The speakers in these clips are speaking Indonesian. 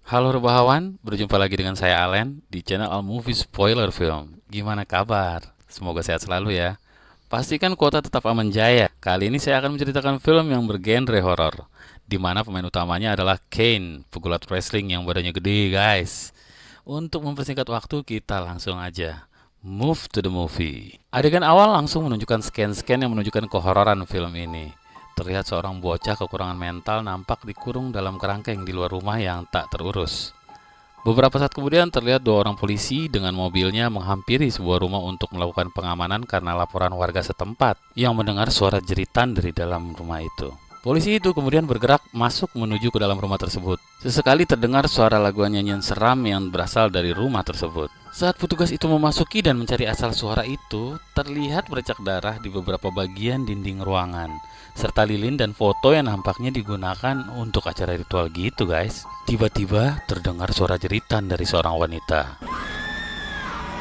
Halo rebahawan, berjumpa lagi dengan saya Allen di channel All Movie Spoiler Film. Gimana kabar? Semoga sehat selalu ya. Pastikan kuota tetap aman jaya. Kali ini saya akan menceritakan film yang bergenre horor, di mana pemain utamanya adalah Kane, pegulat wrestling yang badannya gede, guys. Untuk mempersingkat waktu, kita langsung aja move to the movie. Adegan awal langsung menunjukkan scan-scan yang menunjukkan kehororan film ini. Terlihat seorang bocah kekurangan mental nampak dikurung dalam kerangkeng di luar rumah yang tak terurus. Beberapa saat kemudian terlihat dua orang polisi dengan mobilnya menghampiri sebuah rumah untuk melakukan pengamanan karena laporan warga setempat yang mendengar suara jeritan dari dalam rumah itu. Polisi itu kemudian bergerak masuk menuju ke dalam rumah tersebut. Sesekali terdengar suara laguan nyanyian seram yang berasal dari rumah tersebut. Saat petugas itu memasuki dan mencari asal suara itu, terlihat bercak darah di beberapa bagian dinding ruangan, serta lilin dan foto yang nampaknya digunakan untuk acara ritual gitu, guys. Tiba-tiba terdengar suara jeritan dari seorang wanita,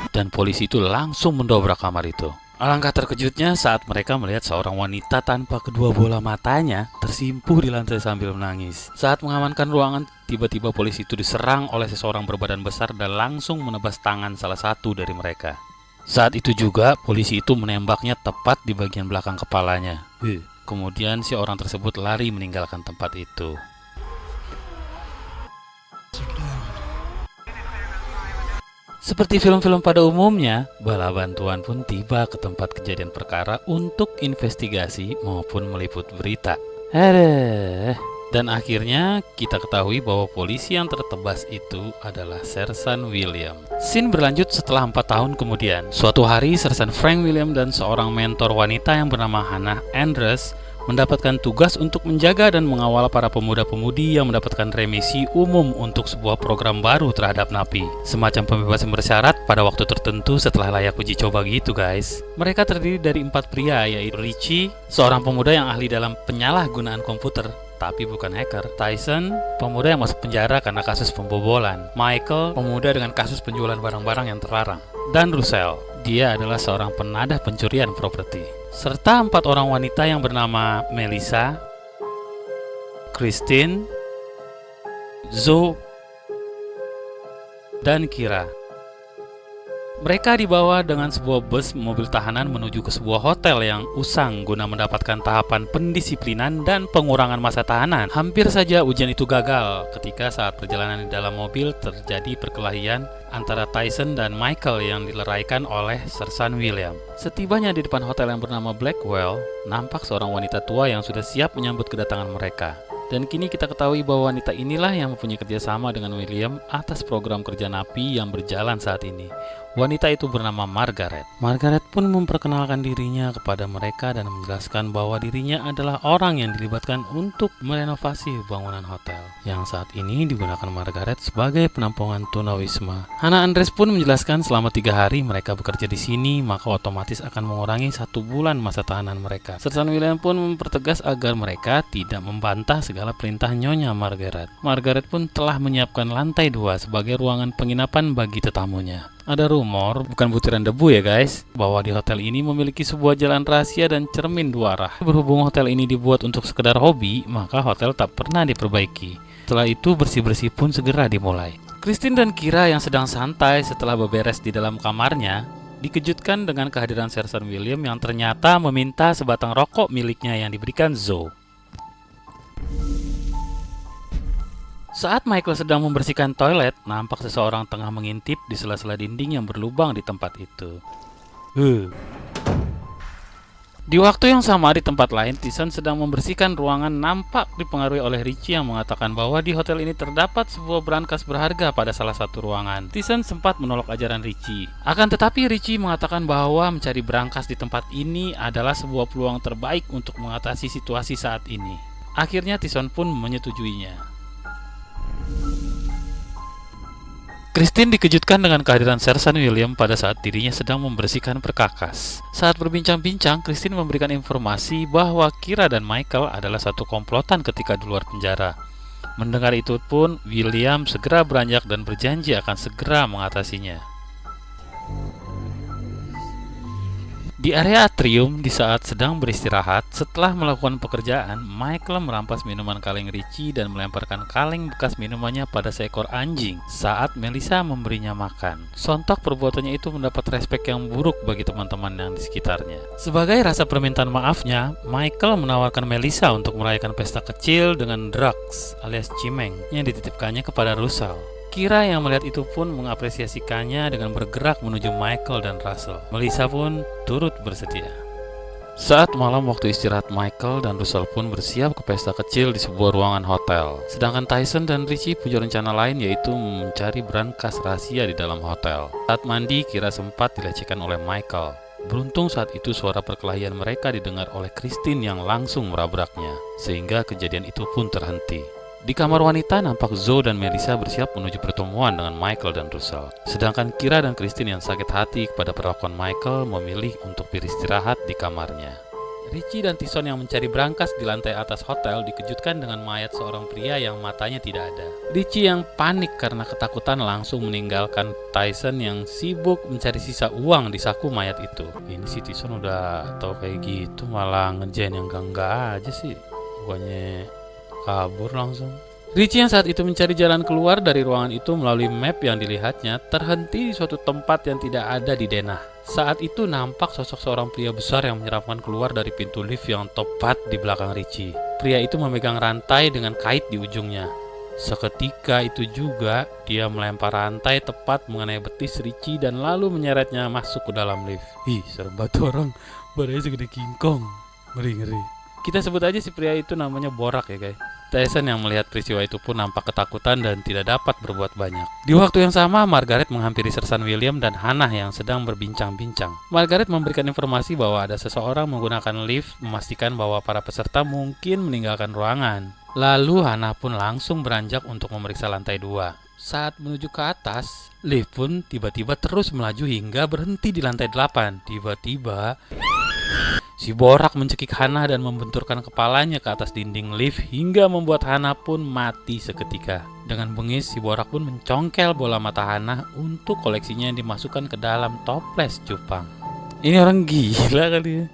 dan polisi itu langsung mendobrak kamar itu. Alangkah terkejutnya saat mereka melihat seorang wanita tanpa kedua bola matanya tersimpuh di lantai sambil menangis. Saat mengamankan ruangan, tiba-tiba polisi itu diserang oleh seseorang berbadan besar dan langsung menebas tangan salah satu dari mereka. Saat itu juga polisi itu menembaknya tepat di bagian belakang kepalanya. Kemudian si orang tersebut lari meninggalkan tempat itu. Seperti film-film pada umumnya, bala bantuan pun tiba ke tempat kejadian perkara untuk investigasi maupun meliput berita. Dan akhirnya kita ketahui bahwa polisi yang tertebas itu adalah Sersan William. Scene berlanjut setelah 4 tahun kemudian. Suatu hari Sersan Frank William dan seorang mentor wanita yang bernama Hannah Andrews mendapatkan tugas untuk menjaga dan mengawal para pemuda-pemudi yang mendapatkan remisi umum untuk sebuah program baru terhadap napi. Semacam pembebasan bersyarat pada waktu tertentu setelah layak uji coba gitu, guys. Mereka terdiri dari 4 pria, yaitu Richie, seorang pemuda yang ahli dalam penyalahgunaan komputer tapi bukan hacker. Tyson, pemuda yang masuk penjara karena kasus pembobolan. Michael, pemuda dengan kasus penjualan barang-barang yang terlarang. Dan Russell, dia adalah seorang penadah pencurian properti. Serta 4 orang wanita yang bernama Melissa, Christine, Zoe, dan Kira. Mereka dibawa dengan sebuah bus mobil tahanan menuju ke sebuah hotel yang usang guna mendapatkan tahapan pendisiplinan dan pengurangan masa tahanan. Hampir saja ujian itu gagal ketika saat perjalanan di dalam mobil terjadi perkelahian antara Tyson dan Michael yang dileraikan oleh Sersan William. Setibanya di depan hotel yang bernama Blackwell, nampak seorang wanita tua yang sudah siap menyambut kedatangan mereka. Dan kini kita ketahui bahwa wanita inilah yang mempunyai kerjasama dengan William atas program kerja napi yang berjalan saat ini. Wanita itu bernama Margaret. Margaret pun memperkenalkan dirinya kepada mereka dan menjelaskan bahwa dirinya adalah orang yang dilibatkan untuk merenovasi bangunan hotel yang saat ini digunakan Margaret sebagai penampungan tunawisma. Hannah Andrews pun menjelaskan selama 3 hari mereka bekerja di sini, maka otomatis akan mengurangi 1 bulan masa tahanan mereka. Sersan William pun mempertegas agar mereka tidak membantah segala perintah Nyonya Margaret. Margaret pun telah menyiapkan lantai 2 sebagai ruangan penginapan bagi tetamunya. Ada rumor, bukan butiran debu ya guys, bahwa di hotel ini memiliki sebuah jalan rahasia dan cermin 2 arah. Berhubung hotel ini dibuat untuk sekedar hobi, maka hotel tak pernah diperbaiki. Setelah itu bersih-bersih pun segera dimulai. Christine dan Kira yang sedang santai setelah beberes di dalam kamarnya, dikejutkan dengan kehadiran Sersan William yang ternyata meminta sebatang rokok miliknya yang diberikan Zoe. Saat Michael sedang membersihkan toilet, nampak seseorang tengah mengintip di sela-sela dinding yang berlubang di tempat itu. Di waktu yang sama di tempat lain, Tyson sedang membersihkan ruangan nampak dipengaruhi oleh Richie yang mengatakan bahwa di hotel ini terdapat sebuah brankas berharga pada salah satu ruangan. Tyson sempat menolak ajaran Richie. Akan tetapi Richie mengatakan bahwa mencari brankas di tempat ini adalah sebuah peluang terbaik untuk mengatasi situasi saat ini. Akhirnya Tyson pun menyetujuinya. Christine dikejutkan dengan kehadiran Sersan William pada saat dirinya sedang membersihkan perkakas. Saat berbincang-bincang, Christine memberikan informasi bahwa Kira dan Michael adalah satu komplotan ketika di luar penjara. Mendengar itu pun, William segera beranjak dan berjanji akan segera mengatasinya. Di area atrium, di saat sedang beristirahat, setelah melakukan pekerjaan, Michael merampas minuman kaleng Richie dan melemparkan kaleng bekas minumannya pada seekor anjing saat Melissa memberinya makan. Sontak perbuatannya itu mendapat respek yang buruk bagi teman-teman yang di sekitarnya. Sebagai rasa permintaan maafnya, Michael menawarkan Melissa untuk merayakan pesta kecil dengan drugs alias cimeng yang dititipkannya kepada Russell. Kira yang melihat itu pun mengapresiasikannya dengan bergerak menuju Michael dan Russell. Melissa pun turut bersedia. Saat malam waktu istirahat, Michael dan Russell pun bersiap ke pesta kecil di sebuah ruangan hotel. Sedangkan Tyson dan Richie punya rencana lain, yaitu mencari brankas rahasia di dalam hotel. Saat mandi, Kira sempat dilecehkan oleh Michael. Beruntung saat itu suara perkelahian mereka didengar oleh Christine yang langsung merabraknya, sehingga kejadian itu pun terhenti. Di kamar wanita, nampak Zoe dan Melissa bersiap menuju pertemuan dengan Michael dan Russell. Sedangkan Kira dan Christine yang sakit hati kepada perlakuan Michael memilih untuk beristirahat di kamarnya. Richie dan Tyson yang mencari brankas di lantai atas hotel dikejutkan dengan mayat seorang pria yang matanya tidak ada. Richie yang panik karena ketakutan langsung meninggalkan Tyson yang sibuk mencari sisa uang di saku mayat itu. Ini si Tyson udah tahu kayak gitu malah ngerjain yang enggak aja sih. Bukannya kabur langsung. Richie yang saat itu mencari jalan keluar dari ruangan itu melalui map yang dilihatnya terhenti di suatu tempat yang tidak ada di denah. Saat itu nampak sosok seorang pria besar yang menyeramkan keluar dari pintu lift yang tepat di belakang Richie. Pria itu memegang rantai dengan kait di ujungnya. Seketika itu juga dia melempar rantai tepat mengenai betis Richie dan lalu menyeretnya masuk ke dalam lift. Ih, serem banget orang, badannya segede King Kong. Ngeri-ngeri. Kita sebut aja si pria itu namanya Borak ya guys. Tyson yang melihat peristiwa itu pun nampak ketakutan dan tidak dapat berbuat banyak. Di waktu yang sama, Margaret menghampiri Sersan William dan Hannah yang sedang berbincang-bincang. Margaret memberikan informasi bahwa ada seseorang menggunakan lift memastikan bahwa para peserta mungkin meninggalkan ruangan. Lalu Hannah pun langsung beranjak untuk memeriksa lantai 2. Saat menuju ke atas, lift pun tiba-tiba terus melaju hingga berhenti di lantai 8. Tiba-tiba si Borak mencekik Hannah dan membenturkan kepalanya ke atas dinding lift hingga membuat Hannah pun mati seketika. Dengan bengis, si Borak pun mencongkel bola mata Hannah untuk koleksinya yang dimasukkan ke dalam toples cupang. Ini orang gila kali ya.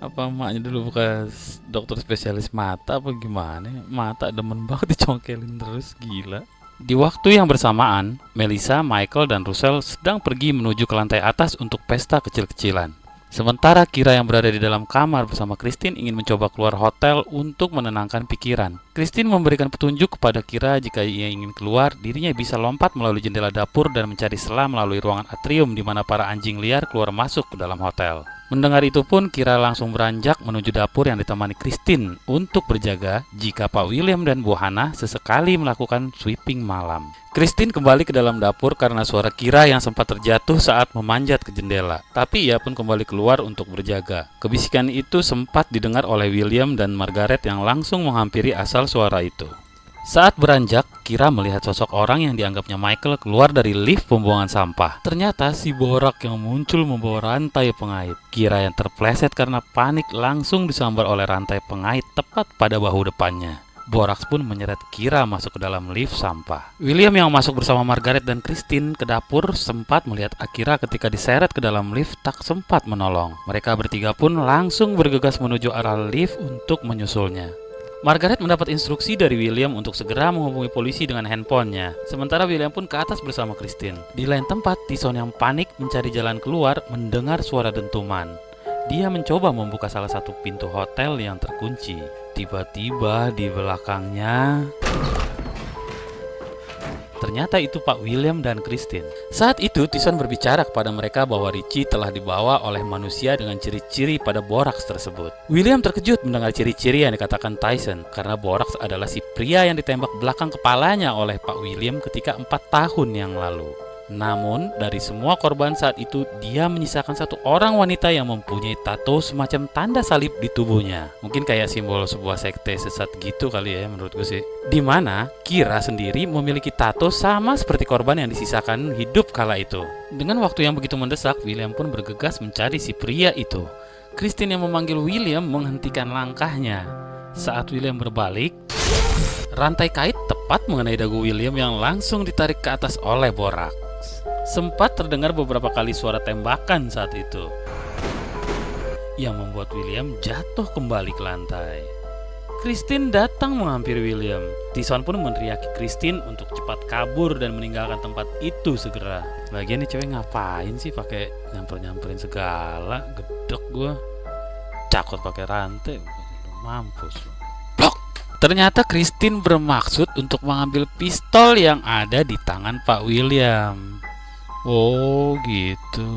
Apa emaknya dulu bekas dokter spesialis mata apa gimana? Mata demen banget dicongkelin terus, gila. Di waktu yang bersamaan, Melissa, Michael, dan Russell sedang pergi menuju ke lantai atas untuk pesta kecil-kecilan. Sementara Kira yang berada di dalam kamar bersama Christine ingin mencoba keluar hotel untuk menenangkan pikiran. Christine memberikan petunjuk kepada Kira jika ia ingin keluar, dirinya bisa lompat melalui jendela dapur dan mencari celah melalui ruangan atrium di mana para anjing liar keluar masuk ke dalam hotel. Mendengar itu pun Kira langsung beranjak menuju dapur yang ditemani Christine untuk berjaga jika Pak William dan Bu Hannah sesekali melakukan sweeping malam. Christine kembali ke dalam dapur karena suara Kira yang sempat terjatuh saat memanjat ke jendela. Tapi ia pun kembali keluar untuk berjaga. Kebisikan itu sempat didengar oleh William dan Margaret yang langsung menghampiri asal suara itu. Saat beranjak, Kira melihat sosok orang yang dianggapnya Michael keluar dari lift pembuangan sampah. Ternyata si Borak yang muncul membawa rantai pengait. Kira yang terpleset karena panik langsung disambar oleh rantai pengait tepat pada bahu depannya. Borak pun menyeret Kira masuk ke dalam lift sampah. William yang masuk bersama Margaret dan Christine ke dapur sempat melihat Akira ketika diseret ke dalam lift tak sempat menolong. Mereka bertiga pun langsung bergegas menuju arah lift untuk menyusulnya. Margaret mendapat instruksi dari William untuk segera menghubungi polisi dengan handphonenya. Sementara William pun ke atas bersama Christine. Di lain tempat, Tyson yang panik mencari jalan keluar mendengar suara dentuman. Dia mencoba membuka salah satu pintu hotel yang terkunci. Tiba-tiba di belakangnya, ternyata itu Pak William dan Christine. Saat itu Tyson berbicara kepada mereka bahwa Richie telah dibawa oleh manusia dengan ciri-ciri pada Borax tersebut. William terkejut mendengar ciri-ciri yang dikatakan Tyson karena Borax adalah si pria yang ditembak belakang kepalanya oleh Pak William ketika 4 tahun yang lalu. Namun, dari semua korban saat itu, dia menyisakan satu orang wanita yang mempunyai tato semacam tanda salib di tubuhnya. Mungkin kayak simbol sebuah sekte sesat gitu kali ya menurut gue sih. Dimana Kira sendiri memiliki tato sama seperti korban yang disisakan hidup kala itu. Dengan waktu yang begitu mendesak, William pun bergegas mencari si pria itu. Christine yang memanggil William menghentikan langkahnya. Saat William berbalik, rantai kait tepat mengenai dagu William yang langsung ditarik ke atas oleh Borak. Sempat terdengar beberapa kali suara tembakan saat itu. yang membuat William jatuh kembali ke lantai. Christine datang menghampiri William. Tyson pun meneriaki Christine untuk cepat kabur dan meninggalkan tempat itu segera. Lagian nih cewek ngapain sih pakai nyamperin segala, gedek gua. Cakot pakai rantai, mampus. Blok. Ternyata Christine bermaksud untuk mengambil pistol yang ada di tangan Pak William. Oh gitu.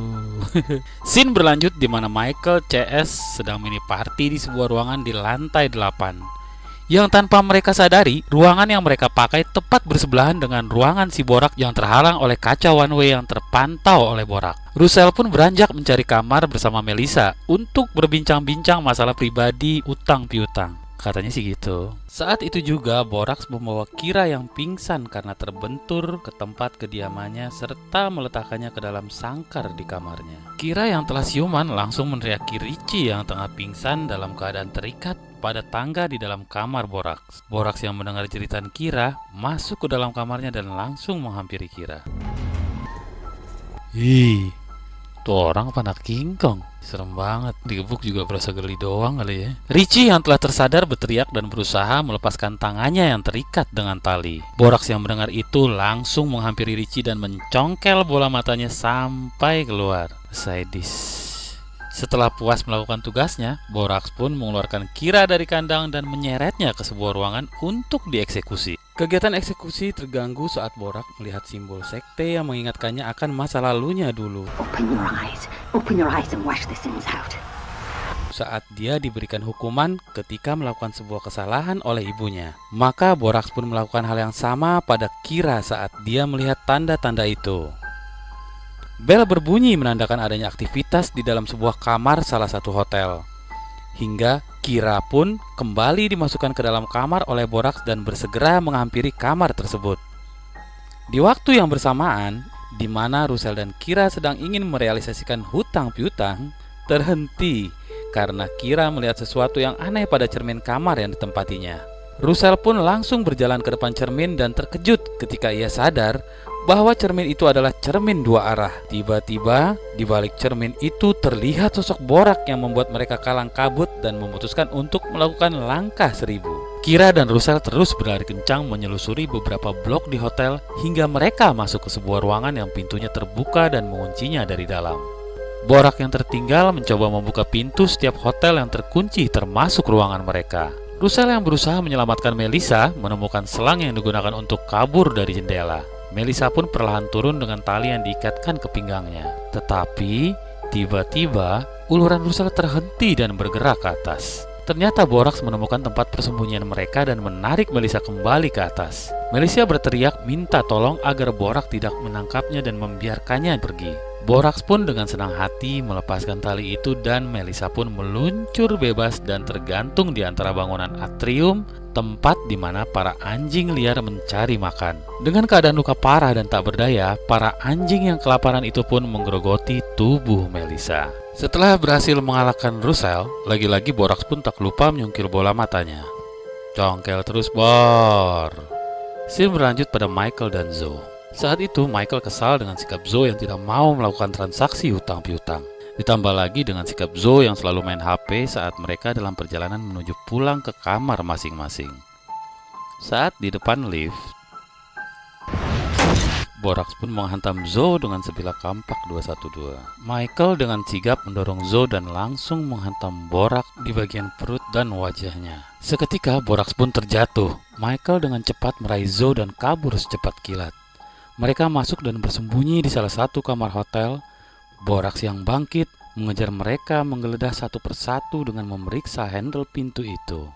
Scene berlanjut di mana Michael CS sedang mini party di sebuah ruangan di lantai 8. Yang tanpa mereka sadari, ruangan yang mereka pakai tepat bersebelahan dengan ruangan si Borak yang terhalang oleh kaca one way yang terpantau oleh Borak. Russell pun beranjak mencari kamar bersama Melissa untuk berbincang-bincang masalah pribadi utang piutang. Katanya sih gitu. Saat itu juga Borax membawa Kira yang pingsan karena terbentur ke tempat kediamannya serta meletakkannya ke dalam sangkar di kamarnya. Kira yang telah siuman langsung meneriaki Richie yang tengah pingsan dalam keadaan terikat pada tangga di dalam kamar Borax. Borax yang mendengar jeritan Kira masuk ke dalam kamarnya dan langsung menghampiri Kira. Ih, tuh orang apa anak King Kong? Serem banget, digebuk juga berasa geli doang kali ya. Richie yang telah tersadar berteriak dan berusaha melepaskan tangannya yang terikat dengan tali. Borax yang mendengar itu langsung menghampiri Richie dan mencongkel bola matanya sampai keluar. Sadis. Setelah puas melakukan tugasnya, Borax pun mengeluarkan Kira dari kandang dan menyeretnya ke sebuah ruangan untuk dieksekusi. Kegiatan eksekusi terganggu saat Borax melihat simbol sekte yang mengingatkannya akan masa lalunya dulu. Open your eyes and wash the sins out. Saat dia diberikan hukuman ketika melakukan sebuah kesalahan oleh ibunya, maka Borax pun melakukan hal yang sama pada Kira saat dia melihat tanda-tanda itu. Bel berbunyi menandakan adanya aktivitas di dalam sebuah kamar salah satu hotel. Hingga Kira pun kembali dimasukkan ke dalam kamar oleh Borax dan bersegera menghampiri kamar tersebut. Di waktu yang bersamaan, di mana Russell dan Kira sedang ingin merealisasikan hutang piutang, terhenti karena Kira melihat sesuatu yang aneh pada cermin kamar yang ditempatinya. Russell pun langsung berjalan ke depan cermin dan terkejut ketika ia sadar bahwa cermin itu adalah cermin dua arah. Tiba-tiba di balik cermin itu terlihat sosok Borak yang membuat mereka kalang kabut dan memutuskan untuk melakukan langkah 1000. Kira dan Russell terus berlari kencang menyelusuri beberapa blok di hotel hingga mereka masuk ke sebuah ruangan yang pintunya terbuka dan menguncinya dari dalam. Borak yang tertinggal mencoba membuka pintu setiap hotel yang terkunci termasuk ruangan mereka. Russell yang berusaha menyelamatkan Melissa menemukan selang yang digunakan untuk kabur dari jendela. Melissa pun perlahan turun dengan tali yang diikatkan ke pinggangnya. Tetapi tiba-tiba uluran Russell terhenti dan bergerak ke atas. Ternyata Borax menemukan tempat persembunyian mereka dan menarik Melissa kembali ke atas. Melissa berteriak minta tolong agar Borax tidak menangkapnya dan membiarkannya pergi. Borax pun dengan senang hati melepaskan tali itu dan Melissa pun meluncur bebas dan tergantung di antara bangunan atrium, tempat di mana para anjing liar mencari makan. Dengan keadaan luka parah dan tak berdaya, para anjing yang kelaparan itu pun menggerogoti tubuh Melissa. Setelah berhasil mengalahkan Russell, lagi-lagi Borax pun tak lupa menyungkil bola matanya. Congkel terus, Bor. Scene berlanjut pada Michael dan Zoe. Saat itu Michael kesal dengan sikap Zoe yang tidak mau melakukan transaksi hutang piutang. Ditambah lagi dengan sikap Zoe yang selalu main HP saat mereka dalam perjalanan menuju pulang ke kamar masing-masing. Saat di depan lift, Borax pun menghantam Zoe dengan sebilah kampak 212. Michael dengan sigap mendorong Zoe dan langsung menghantam Borax di bagian perut dan wajahnya. Seketika Borax pun terjatuh. Michael dengan cepat meraih Zoe dan kabur secepat kilat. Mereka masuk dan bersembunyi di salah satu kamar hotel. Borax yang bangkit mengejar mereka menggeledah satu persatu dengan memeriksa handle pintu itu.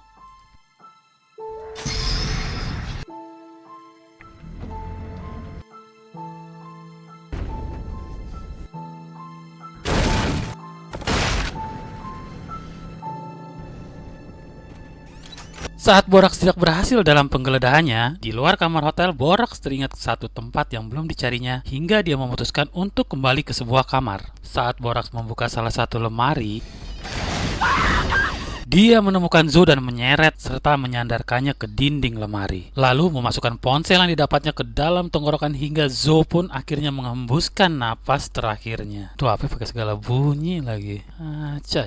Saat Borax tidak berhasil dalam penggeledahannya, di luar kamar hotel, Borax teringat satu tempat yang belum dicarinya hingga dia memutuskan untuk kembali ke sebuah kamar. Saat Borax membuka salah satu lemari, Dia menemukan Zo dan menyeret serta menyandarkannya ke dinding lemari. Lalu memasukkan ponsel yang didapatnya ke dalam tenggorokan hingga Zo pun akhirnya menghembuskan napas terakhirnya. Tuh apa pakai segala bunyi lagi. Aja.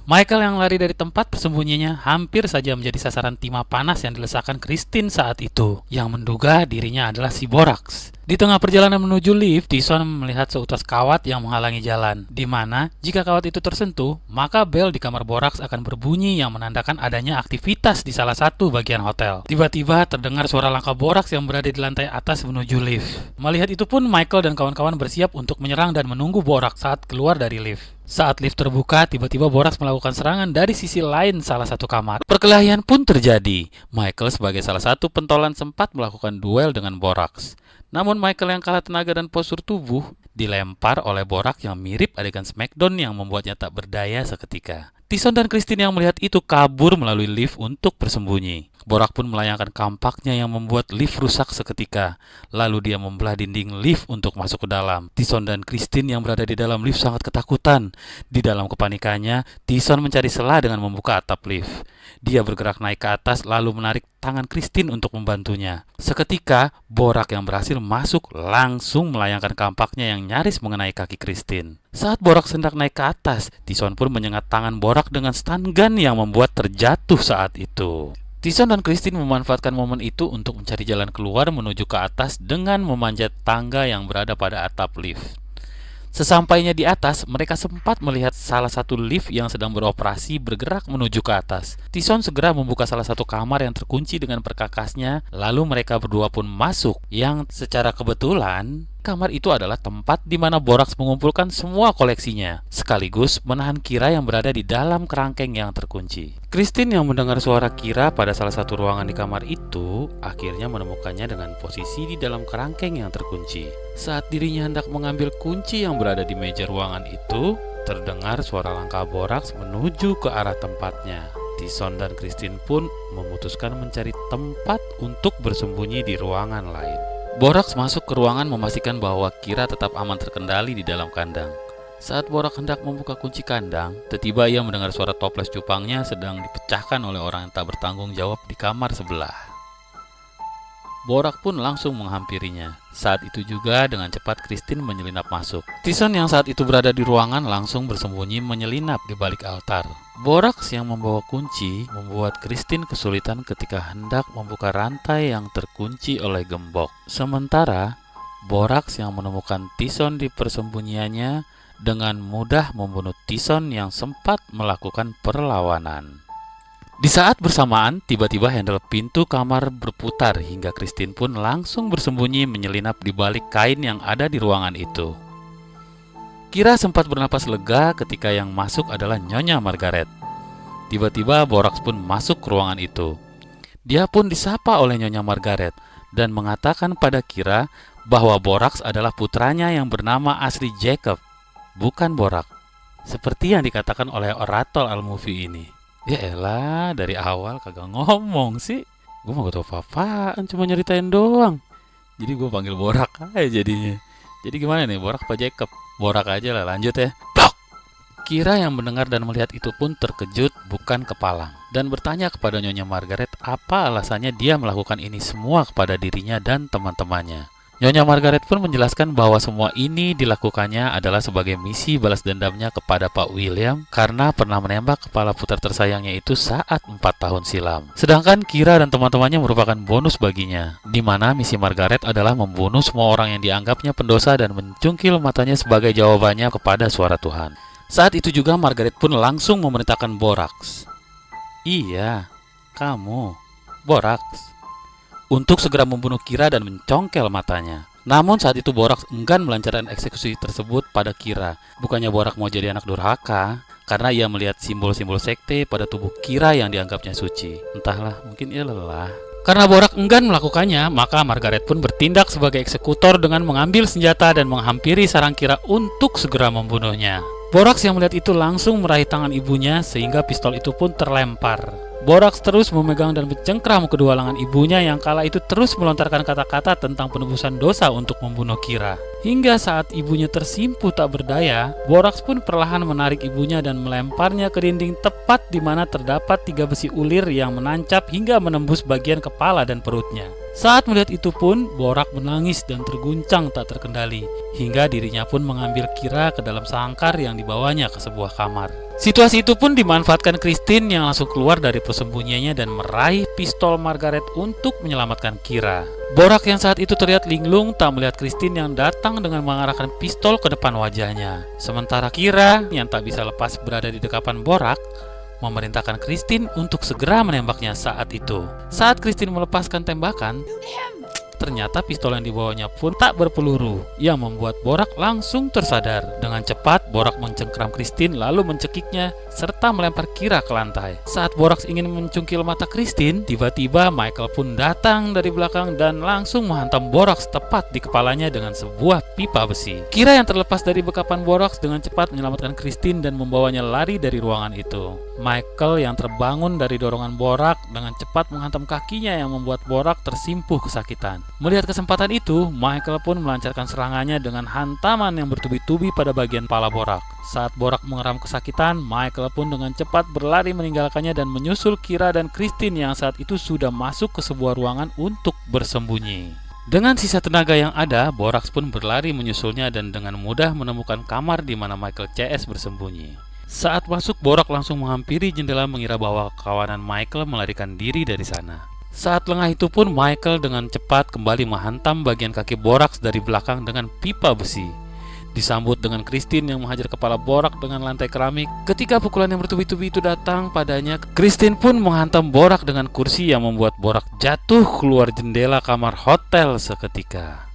Michael yang lari dari tempat persembunyinya hampir saja menjadi sasaran timah panas yang dilesakkan Christine saat itu, yang menduga dirinya adalah si Borax. Di tengah perjalanan menuju lift, Tyson melihat seutas kawat yang menghalangi jalan, di mana jika kawat itu tersentuh, maka bel di kamar Borax akan berbunyi yang menandakan adanya aktivitas di salah satu bagian hotel. Tiba-tiba terdengar suara langkah Borax yang berada di lantai atas menuju lift. Melihat itu pun Michael dan kawan-kawan bersiap untuk menyerang dan menunggu Borax saat keluar dari lift. Saat lift terbuka, tiba-tiba Borax melakukan serangan dari sisi lain salah satu kamar. Perkelahian pun terjadi. Michael sebagai salah satu pentolan sempat melakukan duel dengan Borax. Namun Michael yang kalah tenaga dan postur tubuh dilempar oleh Borax yang mirip adegan Smackdown yang membuatnya tak berdaya seketika. Tyson dan Christine yang melihat itu kabur melalui lift untuk bersembunyi. Borax pun melayangkan kampaknya yang membuat lift rusak seketika. Lalu dia membelah dinding lift untuk masuk ke dalam. Tyson dan Christine yang berada di dalam lift sangat ketakutan. Di dalam kepanikannya, Tyson mencari celah dengan membuka atap lift. Dia bergerak naik ke atas lalu menarik tangan Christine untuk membantunya. Seketika, Borax yang berhasil masuk langsung melayangkan kampaknya yang nyaris mengenai kaki Christine. Saat Borax hendak naik ke atas, Tyson pun menyengat tangan Borax dengan stun gun yang membuat terjatuh saat itu. Tyson dan Christine memanfaatkan momen itu untuk mencari jalan keluar menuju ke atas dengan memanjat tangga yang berada pada atap lift. Sesampainya di atas, mereka sempat melihat salah satu lift yang sedang beroperasi bergerak menuju ke atas. Tyson segera membuka salah satu kamar yang terkunci dengan perkakasnya, lalu mereka berdua pun masuk, yang secara kebetulan kamar itu adalah tempat di mana Borax mengumpulkan semua koleksinya, sekaligus menahan Kira yang berada di dalam kerangkeng yang terkunci. Christine yang mendengar suara Kira pada salah satu ruangan di kamar itu, akhirnya menemukannya dengan posisi di dalam kerangkeng yang terkunci. Saat dirinya hendak mengambil kunci yang berada di meja ruangan itu, terdengar suara langkah Borax menuju ke arah tempatnya. Tyson dan Christine pun memutuskan mencari tempat untuk bersembunyi di ruangan lain. Borax masuk ke ruangan memastikan bahwa Kira tetap aman terkendali di dalam kandang. Saat Borax hendak membuka kunci kandang, tiba-tiba ia mendengar suara toples cupangnya sedang dipecahkan oleh orang yang tak bertanggung jawab di kamar sebelah. Borax pun langsung menghampirinya. Saat itu juga dengan cepat Christine menyelinap masuk. Tyson yang saat itu berada di ruangan langsung bersembunyi menyelinap di balik altar. Borax yang membawa kunci membuat Christine kesulitan ketika hendak membuka rantai yang terkunci oleh gembok. Sementara Borax yang menemukan Tyson di persembunyiannya dengan mudah membunuh Tyson yang sempat melakukan perlawanan. Di saat bersamaan, tiba-tiba handle pintu kamar berputar hingga Christine pun langsung bersembunyi menyelinap di balik kain yang ada di ruangan itu. Kira sempat bernapas lega ketika yang masuk adalah Nyonya Margaret. Tiba-tiba Borax pun masuk ke ruangan itu. Dia pun disapa oleh Nyonya Margaret dan mengatakan pada Kira bahwa Borax adalah putranya yang bernama asli Jacob, bukan Borax, seperti yang dikatakan oleh orator Al-Movie ini. Ya elah, dari awal kagak ngomong sih. Gue mau gak tau apa-apaan, cuma nyeritain doang. Jadi gue panggil Borax aja jadinya. Jadi gimana nih, Borax apa Jacob? Borax aja lah, lanjut ya. Blok! Kira yang mendengar dan melihat itu pun terkejut bukan kepalang, dan bertanya kepada Nyonya Margaret apa alasannya dia melakukan ini semua kepada dirinya dan teman-temannya. Nyonya Margaret pun menjelaskan bahwa semua ini dilakukannya adalah sebagai misi balas dendamnya kepada Pak William karena pernah menembak kepala putra tersayangnya itu saat 4 tahun silam. Sedangkan Kira dan teman-temannya merupakan bonus baginya, di mana misi Margaret adalah membunuh semua orang yang dianggapnya pendosa dan mencungkil matanya sebagai jawabannya kepada suara Tuhan. Saat itu juga Margaret pun langsung memerintahkan Borax, "Iya, kamu, Borax," untuk segera membunuh Kira dan mencongkel matanya. Namun saat itu Borax enggan melancarkan eksekusi tersebut pada Kira. Bukannya Borax mau jadi anak durhaka, karena ia melihat simbol-simbol sekte pada tubuh Kira yang dianggapnya suci. Entahlah, mungkin ia lelah. Karena Borax enggan melakukannya, maka Margaret pun bertindak sebagai eksekutor dengan mengambil senjata dan menghampiri sarang Kira untuk segera membunuhnya. Borax yang melihat itu langsung meraih tangan ibunya sehingga pistol itu pun terlempar. Borax terus memegang dan mencengkram kedua lengan ibunya yang kala itu terus melontarkan kata-kata tentang penebusan dosa untuk membunuh Kira. Hingga saat ibunya tersimpuh tak berdaya, Borax pun perlahan menarik ibunya dan melemparnya ke dinding tepat di mana terdapat 3 besi ulir yang menancap hingga menembus bagian kepala dan perutnya. Saat melihat itu pun, Borax menangis dan terguncang tak terkendali, hingga dirinya pun mengambil Kira ke dalam sangkar yang dibawanya ke sebuah kamar. Situasi itu pun dimanfaatkan Christine yang langsung keluar dari persembunyiannya dan meraih pistol Margaret untuk menyelamatkan Kira. Borax yang saat itu terlihat linglung tak melihat Christine yang datang dengan mengarahkan pistol ke depan wajahnya. Sementara Kira yang tak bisa lepas berada di dekapan Borax, memerintahkan Christine untuk segera menembaknya saat itu. Saat Christine melepaskan tembakan, ternyata pistol yang dibawanya pun tak berpeluru, yang membuat Borax langsung tersadar. Dengan cepat, Borax mencengkram Christine lalu mencekiknya serta melempar Kira ke lantai. Saat Borax ingin mencungkil mata Christine, tiba-tiba Michael pun datang dari belakang dan langsung menghantam Borax tepat di kepalanya dengan sebuah pipa besi. Kira yang terlepas dari bekapan Borax dengan cepat menyelamatkan Christine dan membawanya lari dari ruangan itu. Michael yang terbangun dari dorongan Borax dengan cepat menghantam kakinya yang membuat Borax tersimpuh kesakitan. Melihat kesempatan itu, Michael pun melancarkan serangannya dengan hantaman yang bertubi-tubi pada bagian kepala Borax. Saat Borax mengeram kesakitan, Michael pun dengan cepat berlari meninggalkannya dan menyusul Kira dan Christine yang saat itu sudah masuk ke sebuah ruangan untuk bersembunyi. Dengan sisa tenaga yang ada, Borax pun berlari menyusulnya dan dengan mudah menemukan kamar di mana Michael CS bersembunyi. Saat masuk, Borax langsung menghampiri jendela mengira bahwa kawanan Michael melarikan diri dari sana. Saat lengah itu pun Michael dengan cepat kembali menghantam bagian kaki Borax dari belakang dengan pipa besi. Disambut dengan Christine yang menghajar kepala Borax dengan lantai keramik. Ketika pukulan yang bertubi-tubi itu datang padanya, Christine pun menghantam Borax dengan kursi yang membuat Borax jatuh keluar jendela kamar hotel seketika.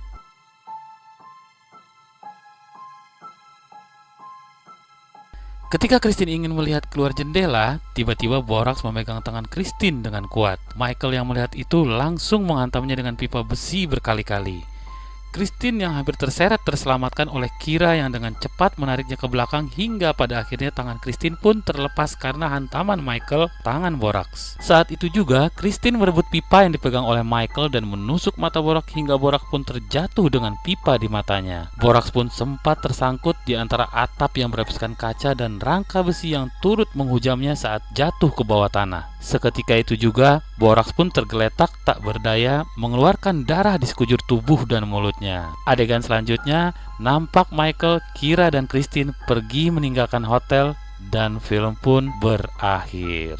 Ketika Christine ingin melihat keluar jendela, tiba-tiba Borax memegang tangan Christine dengan kuat. Michael yang melihat itu langsung menghantamnya dengan pipa besi berkali-kali. Christine yang hampir terseret terselamatkan oleh Kira yang dengan cepat menariknya ke belakang hingga pada akhirnya tangan Christine pun terlepas karena hantaman Michael tangan Borax. Saat itu juga Christine merebut pipa yang dipegang oleh Michael dan menusuk mata Borax hingga Borax pun terjatuh dengan pipa di matanya. Borax pun sempat tersangkut di antara atap yang berapiskan kaca dan rangka besi yang turut menghujamnya saat jatuh ke bawah tanah. Seketika itu juga Borax pun tergeletak tak berdaya mengeluarkan darah di sekujur tubuh dan mulutnya. Adegan selanjutnya nampak Michael, Kira dan Christine pergi meninggalkan hotel dan film pun berakhir.